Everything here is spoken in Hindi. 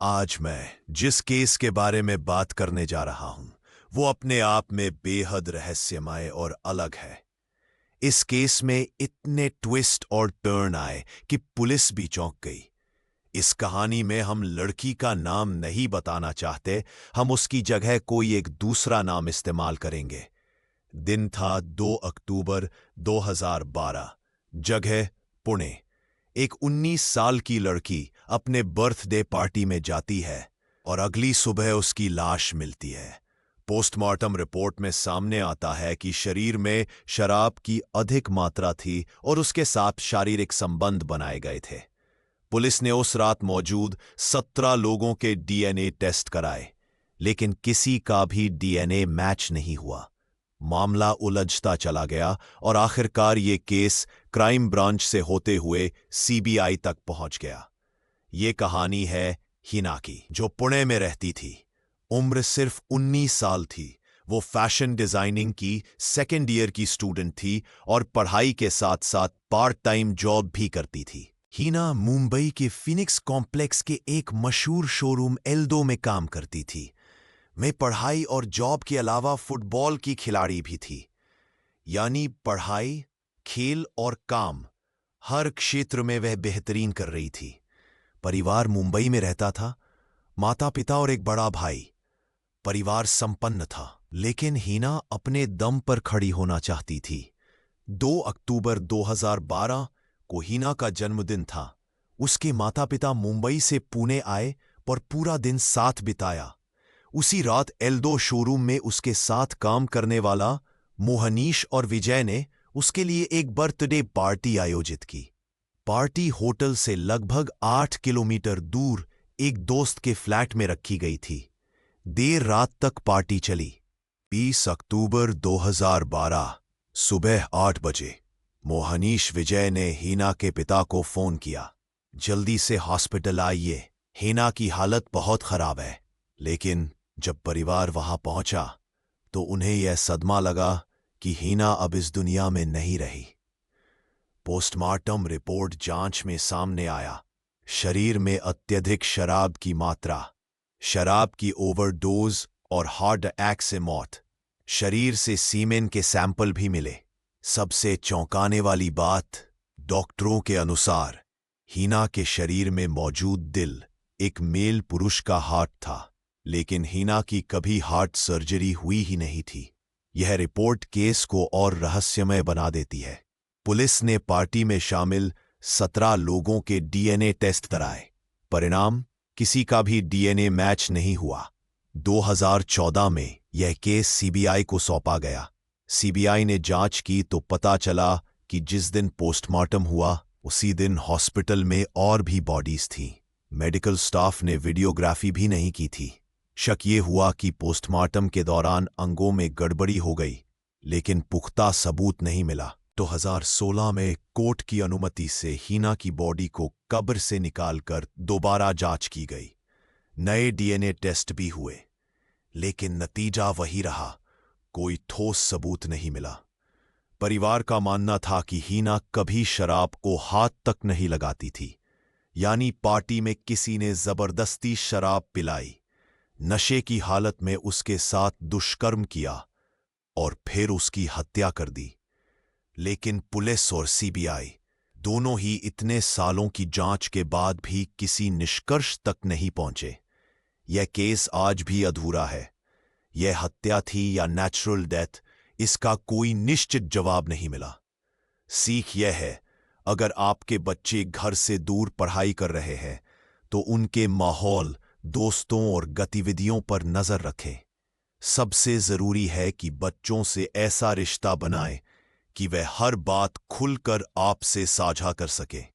आज मैं जिस केस के बारे में बात करने जा रहा हूं, वो अपने आप में बेहद रहस्यमय और अलग है। इस केस में इतने ट्विस्ट और टर्न आए कि पुलिस भी चौंक गई। इस कहानी में हम लड़की का नाम नहीं बताना चाहते, हम उसकी जगह कोई एक दूसरा नाम इस्तेमाल करेंगे। दिन था 2 अक्टूबर 2012। जगह पुणे। एक 19 साल की लड़की अपने बर्थडे पार्टी में जाती है और अगली सुबह उसकी लाश मिलती है। पोस्टमार्टम रिपोर्ट में सामने आता है कि शरीर में शराब की अधिक मात्रा थी और उसके साथ शारीरिक संबंध बनाए गए थे। पुलिस ने उस रात मौजूद 17 लोगों के डीएनए टेस्ट कराए, लेकिन किसी का भी डीएनए मैच नहीं हुआ। मामला उलझता चला गया और आखिरकार ये केस क्राइम ब्रांच से होते हुए सीबीआई तक पहुंच गया। ये कहानी है हिना की, जो पुणे में रहती थी। उम्र सिर्फ 19 साल थी। वो फैशन डिजाइनिंग की सेकेंड ईयर की स्टूडेंट थी और पढ़ाई के साथ साथ पार्ट टाइम जॉब भी करती थी। हिना मुंबई के फिनिक्स कॉम्प्लेक्स के एक मशहूर शोरूम एल्डो में काम करती थी। मैं पढ़ाई और जॉब के अलावा फुटबॉल की खिलाड़ी भी थी। यानी पढ़ाई, खेल और काम, हर क्षेत्र में वह बेहतरीन कर रही थी। परिवार मुंबई में रहता था, माता पिता और एक बड़ा भाई। परिवार संपन्न था, लेकिन हिना अपने दम पर खड़ी होना चाहती थी। 2 अक्टूबर 2012 को हिना का जन्मदिन था। उसके माता पिता मुंबई से पुणे आए और पूरा दिन साथ बिताया। उसी रात एल्डो शोरूम में उसके साथ काम करने वाला मोहनीश और विजय ने उसके लिए एक बर्थडे पार्टी आयोजित की। पार्टी होटल से लगभग 8 किलोमीटर दूर एक दोस्त के फ्लैट में रखी गई थी। देर रात तक पार्टी चली। 20 अक्टूबर 2012 सुबह 8 बजे मोहनीश विजय ने हिना के पिता को फोन किया, जल्दी से हॉस्पिटल आइए, हिना की हालत बहुत खराब है। लेकिन जब परिवार वहां पहुंचा तो उन्हें यह सदमा लगा कि हिना अब इस दुनिया में नहीं रही। पोस्टमार्टम रिपोर्ट जांच में सामने आया, शरीर में अत्यधिक शराब की मात्रा, शराब की ओवरडोज और हार्ट अटैक से मौत। शरीर से सीमेन के सैंपल भी मिले। सबसे चौंकाने वाली बात, डॉक्टरों के अनुसार हिना के शरीर में मौजूद दिल एक मेल पुरुष का हार्ट था, लेकिन हिना की कभी हार्ट सर्जरी हुई ही नहीं थी। यह रिपोर्ट केस को और रहस्यमय बना देती है। पुलिस ने पार्टी में शामिल 17 लोगों के डीएनए टेस्ट कराए। परिणाम, किसी का भी डीएनए मैच नहीं हुआ। 2014 में यह केस सीबीआई को सौंपा गया। सीबीआई ने जांच की तो पता चला कि जिस दिन पोस्टमार्टम हुआ उसी दिन हॉस्पिटल में और भी बॉडीज थीं। मेडिकल स्टाफ ने वीडियोग्राफी भी नहीं की थी। शक ये हुआ कि पोस्टमार्टम के दौरान अंगों में गड़बड़ी हो गई, लेकिन पुख्ता सबूत नहीं मिला। 2016 में कोर्ट की अनुमति से हिना की बॉडी को कब्र से निकालकर दोबारा जांच की गई। नए डीएनए टेस्ट भी हुए, लेकिन नतीजा वही रहा, कोई ठोस सबूत नहीं मिला। परिवार का मानना था कि हिना कभी शराब को हाथ तक नहीं लगाती थी, यानी पार्टी में किसी ने जबरदस्ती शराब पिलाई, नशे की हालत में उसके साथ दुष्कर्म किया और फिर उसकी हत्या कर दी। लेकिन पुलिस और सीबीआई दोनों ही इतने सालों की जांच के बाद भी किसी निष्कर्ष तक नहीं पहुंचे। यह केस आज भी अधूरा है। यह हत्या थी या नेचुरल डेथ, इसका कोई निश्चित जवाब नहीं मिला। सीख यह है, अगर आपके बच्चे घर से दूर पढ़ाई कर रहे हैं तो उनके माहौल, दोस्तों और गतिविधियों पर नजर रखें। सबसे जरूरी है कि बच्चों से ऐसा रिश्ता बनाएं कि वे हर बात खुलकर आपसे साझा कर सकें।